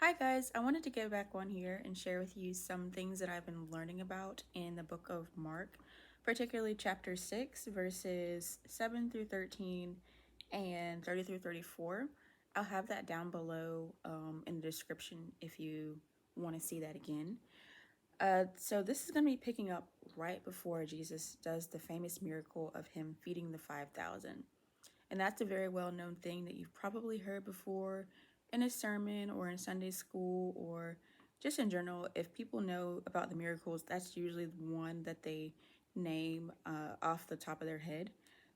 Hi guys, I wanted to get back on here and share with you some things that I've been learning about in the book of Mark, particularly chapter 6, verses 7 through 13 and 30 through 34. I'll have that down below in the description if you want to see that again. So this is going to be picking up right before Jesus does the famous miracle of him feeding the 5,000. And that's a very well known thing that you've probably heard before in a sermon or in Sunday school or just in general. If people know about the miracles, that's usually the one that they name off the top of their head.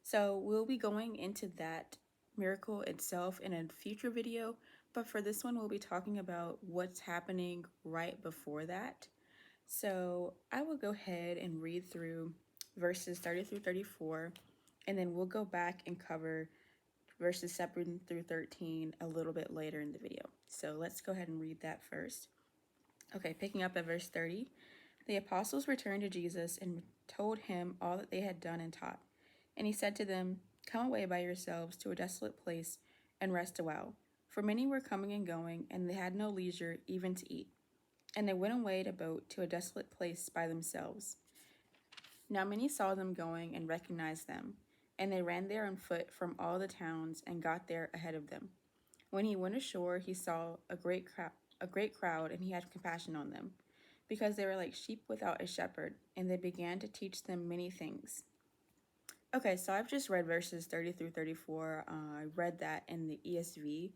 So we'll be going into that miracle itself in a future video. But for this one, we'll be talking about what's happening right before that. So I will go ahead and read through verses 30 through 34, and then we'll go back and cover verses 7 through 13 a little bit later in the video. So let's go ahead and read that first. Okay, picking up at verse 30. The apostles returned to Jesus and told him all that they had done and taught. And he said to them, "Come away by yourselves to a desolate place and rest a while. For many were coming and going, and they had no leisure even to eat. And they went away to boat to a desolate place by themselves. Now many saw them going and recognized them, and they ran there on foot from all the towns and got there ahead of them. When he went ashore, he saw a great crowd, and he had compassion on them, because they were like sheep without a shepherd, and they began to teach them many things." Okay, so I've just read verses 30 through 34. I read that in the ESV.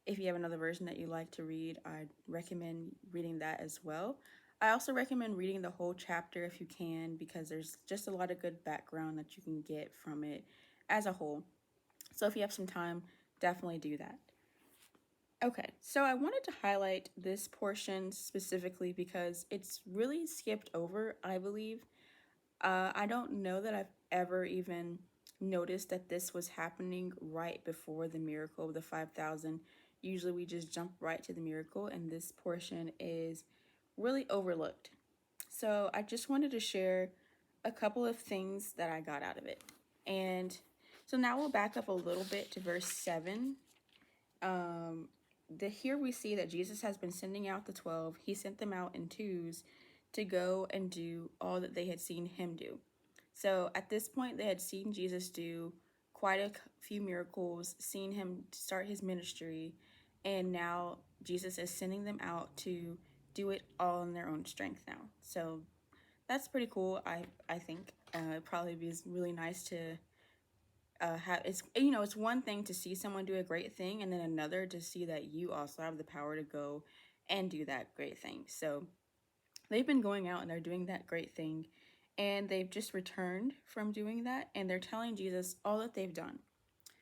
If you have another version that you like to read, I'd recommend reading that as well. I also recommend reading the whole chapter if you can, because there's just a lot of good background that you can get from it as a whole. So if you have some time, definitely do that. Okay, so I wanted to highlight this portion specifically because it's really skipped over, I believe. I don't know that I've ever even noticed that this was happening right before the miracle of the 5,000. Usually we just jump right to the miracle, and this portion is really overlooked. So I just wanted to share a couple of things that I got out of it. And so now we'll back up a little bit to verse 7. Here we see that Jesus has been sending out the 12. He sent them out in twos to go and do all that they had seen him do. So at this point, they had seen Jesus do quite a few miracles, seen him start his ministry, and now Jesus is sending them out to do it all in their own strength now. So that's pretty cool. I think it probably be really nice to have it's one thing to see someone do a great thing, and then another to see that you also have the power to go and do that great thing. So they've been going out and they're doing that great thing, and they've just returned from doing that, and they're telling Jesus all that they've done.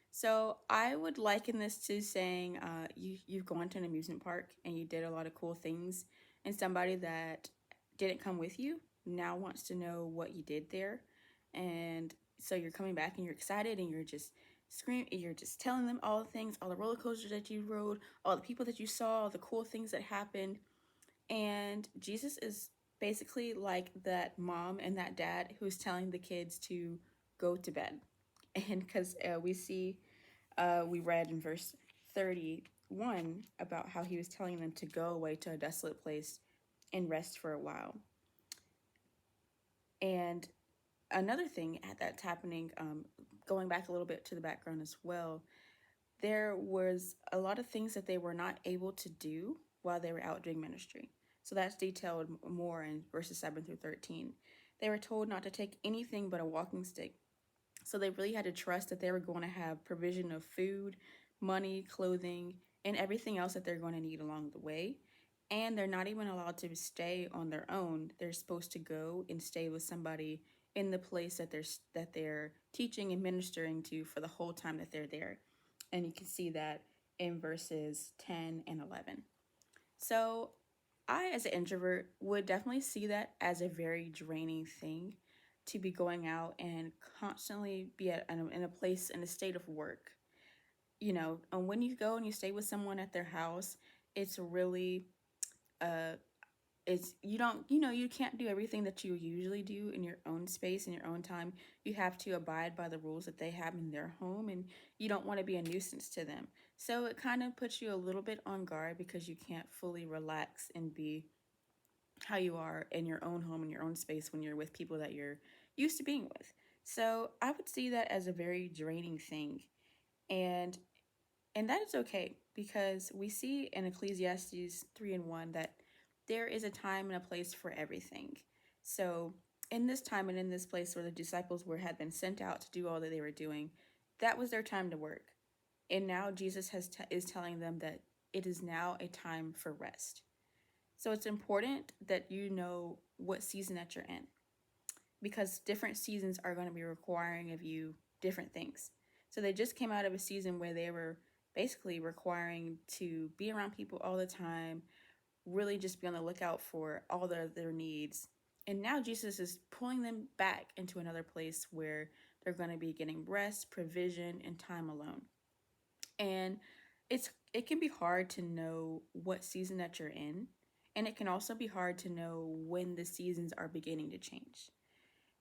So I would liken this to saying you've gone to an amusement park and you did a lot of cool things, and somebody that didn't come with you now wants to know what you did there. And so you're coming back and you're excited and you're just screaming, you're just telling them all the things, all the roller coasters that you rode, all the people that you saw, all the cool things that happened. And Jesus is basically like that mom and that dad who's telling the kids to go to bed. And because we read in verse 31 about how he was telling them to go away to a desolate place and rest for a while. And another thing that's happening, going back a little bit to the background as well, there was a lot of things that they were not able to do while they were out doing ministry. So that's detailed more in verses 7 through 13. They were told not to take anything but a walking stick. So they really had to trust that they were going to have provision of food, money, clothing, and everything else that they're going to need along the way. And they're not even allowed to stay on their own. They're supposed to go and stay with somebody in the place that they're teaching and ministering to for the whole time that they're there. And you can see that in verses 10 and 11. So I, as an introvert, would definitely see that as a very draining thing to be going out and constantly be in a place in a state of work. And when you go and you stay with someone at their house, it's really uh, it's you can't do everything that you usually do in your own space in your own time. You have to abide by the rules that they have in their home, and you don't want to be a nuisance to them. So it kind of puts you a little bit on guard because you can't fully relax and be how you are in your own home, in your own space when you're with people that you're used to being with. So I would see that as a very draining thing. And and that is okay because we see in Ecclesiastes 3 and 1 that there is a time and a place for everything. So in this time and in this place where the disciples were had been sent out to do all that they were doing, that was their time to work. And now Jesus is telling them that it is now a time for rest. So it's important that you know what season that you're in because different seasons are going to be requiring of you different things. So they just came out of a season where they were basically requiring to be around people all the time, really just be on the lookout for all their needs. And now Jesus is pulling them back into another place where they're going to be getting rest, provision, and time alone. And it can be hard to know what season that you're in, and it can also be hard to know when the seasons are beginning to change.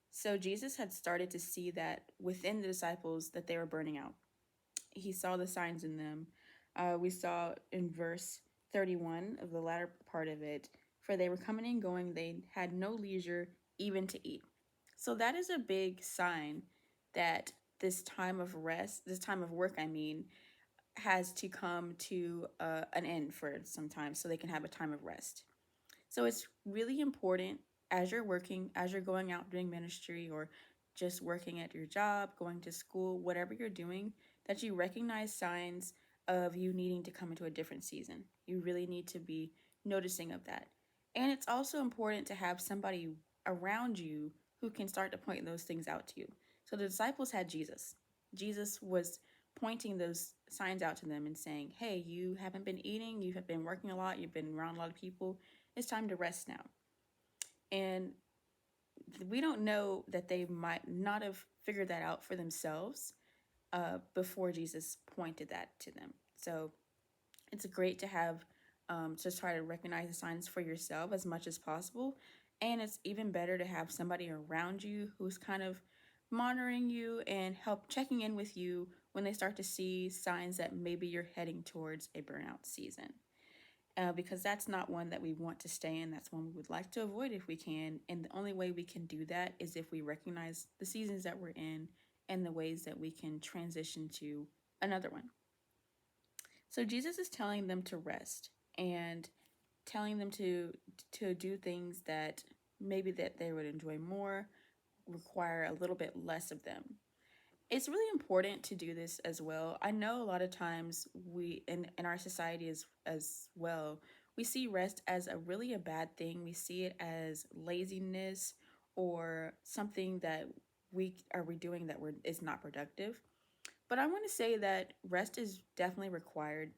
So Jesus had started to see that within the disciples that they were burning out. He saw the signs in them. We saw in verse 31 of the latter part of it, for they were coming and going, they had no leisure even to eat. So that is a big sign that this time of rest, this time of work, has to come to an end for some time so they can have a time of rest. So it's really important as you're working, as you're going out doing ministry or just working at your job, going to school, whatever you're doing, that you recognize signs of you needing to come into a different season. You really need to be noticing of that. And it's also important to have somebody around you who can start to point those things out to you. So the disciples had Jesus. Jesus was pointing those signs out to them and saying, hey, you haven't been eating, you have been working a lot, you've been around a lot of people, it's time to rest now. And we don't know that they might not have figured that out for themselves before Jesus pointed that to them. So it's great to have to try to recognize the signs for yourself as much as possible. And it's even better to have somebody around you who's kind of monitoring you and help checking in with you when they start to see signs that maybe you're heading towards a burnout season. Because that's not one that we want to stay in. That's one we would like to avoid if we can. And the only way we can do that is if we recognize the seasons that we're in and the ways that we can transition to another one. So Jesus is telling them to rest and telling them to do things that maybe that they would enjoy more, require a little bit less of them. It's really important to do this as well. I know a lot of times we in our society as well, we see rest as a really a bad thing. We see it as laziness or something that we doing that is not productive. But I want to say that rest is definitely required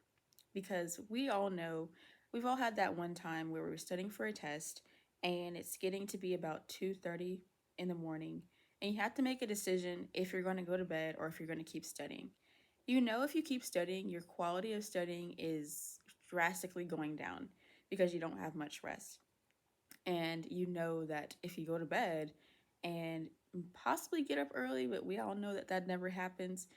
because we all know we've all had that one time where we were studying for a test and it's getting to be about 2:30 in the morning and you have to make a decision if you're going to go to bed or if you're going to keep studying. You know, if you keep studying, your quality of studying is drastically going down because you don't have much rest. And you know that if you go to bed and possibly get up early, but we all know that that never happens,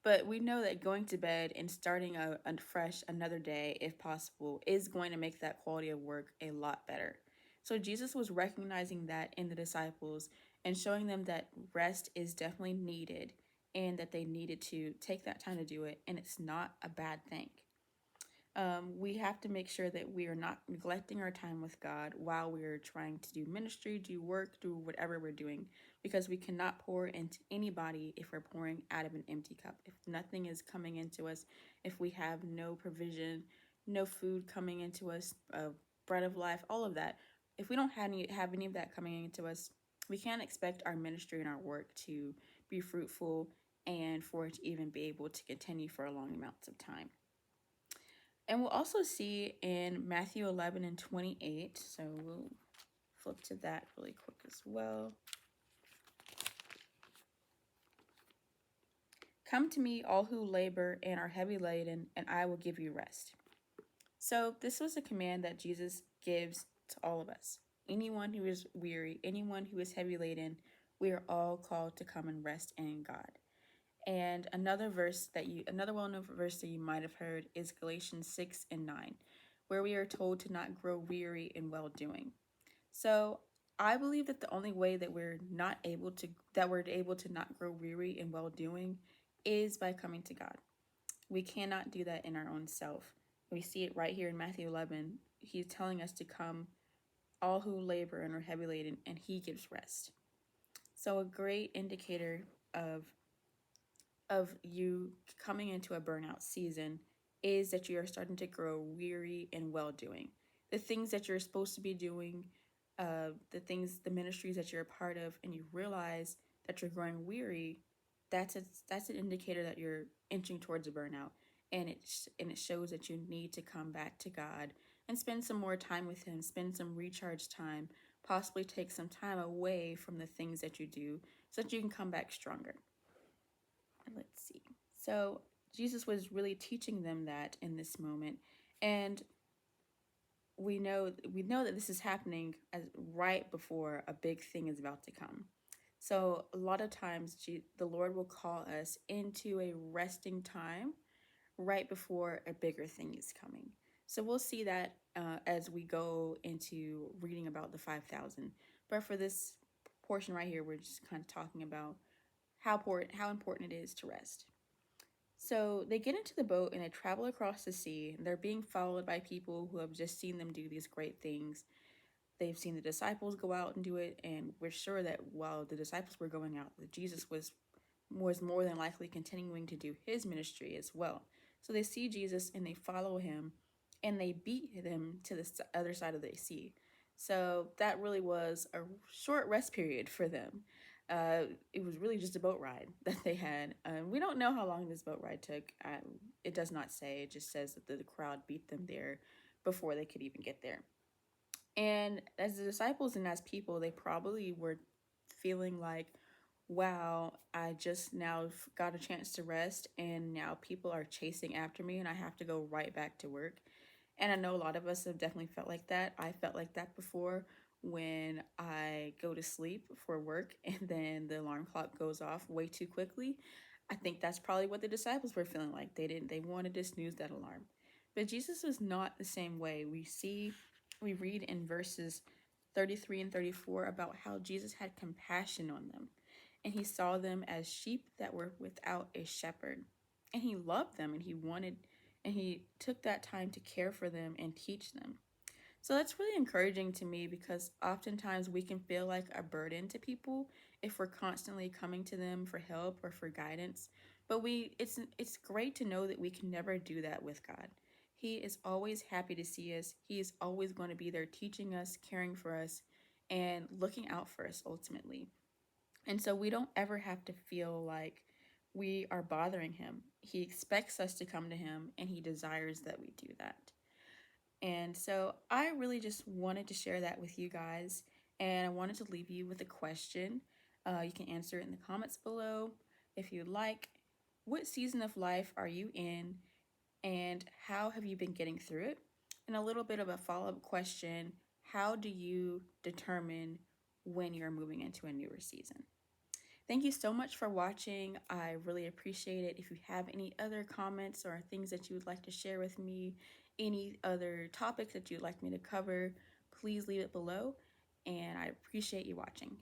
but we know that going to bed and starting a fresh another day, if possible, is going to make that quality of work a lot better. So Jesus was recognizing that in the disciples and showing them that rest is definitely needed and that they needed to take that time to do it. And it's not a bad thing. We have to make sure that we are not neglecting our time with God while we're trying to do ministry, do work, do whatever we're doing, because we cannot pour into anybody if we're pouring out of an empty cup. If nothing is coming into us, if we have no provision, no food coming into us, bread of life, all of that, if we don't have any of that coming into us, we can't expect our ministry and our work to be fruitful and for it to even be able to continue for a long amounts of time. And we'll also see in Matthew 11 and 28, so we'll flip to that really quick as well. Come to me, all who labor and are heavy laden, and I will give you rest. So this was a command that Jesus gives to all of us. Anyone who is weary, anyone who is heavy laden, we are all called to come and rest in God. And another well-known verse that you might have heard is Galatians 6 and 9, where we are told to not grow weary in well-doing. So I believe that the only way that we're able to not grow weary in well-doing is by coming to God. We cannot do that in our own self. We see it right here in Matthew 11. He's telling us to come, all who labor and are heavy laden, and he gives rest. So a great indicator of you coming into a burnout season is that you are starting to grow weary in well doing. The things that you're supposed to be doing, the ministries that you're a part of, and you realize that you're growing weary, that's an indicator that you're inching towards a burnout, and it shows that you need to come back to God and spend some more time with Him, spend some recharge time, possibly take some time away from the things that you do, so that you can come back stronger. Let's see. So Jesus was really teaching them that in this moment, and we know that this is happening right before a big thing is about to come. So a lot of times the Lord will call us into a resting time right before a bigger thing is coming. So we'll see that as we go into reading about the 5,000. But for this portion right here, we're just kind of talking about how important it is to rest. So they get into the boat and they travel across the sea. They're being followed by people who have just seen them do these great things. They've seen the disciples go out and do it, and we're sure that while the disciples were going out, that Jesus was more than likely continuing to do his ministry as well. So they see Jesus and they follow him, and they beat him to the other side of the sea. So that really was a short rest period for them. It was really just a boat ride that they had. We don't know how long this boat ride took. It does not say. It just says that the crowd beat them there before they could even get there. And as the disciples and as people, they probably were feeling like, wow, I just now got a chance to rest, and now people are chasing after me, and I have to go right back to work. And I know a lot of us have definitely felt like that. I felt like that before when I go to sleep for work and then the alarm clock goes off way too quickly. I think that's probably what the disciples were feeling like. They wanted to snooze that alarm. But Jesus was not the same way. We read in verses 33 and 34 about how Jesus had compassion on them, and he saw them as sheep that were without a shepherd. And he loved them, and he took that time to care for them and teach them. So that's really encouraging to me, because oftentimes we can feel like a burden to people if we're constantly coming to them for help or for guidance. But it's great to know that we can never do that with God. He is always happy to see us. He is always going to be there teaching us, caring for us, and looking out for us ultimately. And so we don't ever have to feel like we are bothering him. He expects us to come to him, and he desires that we do that. And so I really just wanted to share that with you guys. And I wanted to leave you with a question. You can answer it in the comments below if you'd like. What season of life are you in, and how have you been getting through it? And a little bit of a follow-up question: how do you determine when you're moving into a newer season? Thank you so much for watching. I really appreciate it. If you have any other comments or things that you would like to share with me, any other topics that you'd like me to cover, please leave it below. And I appreciate you watching.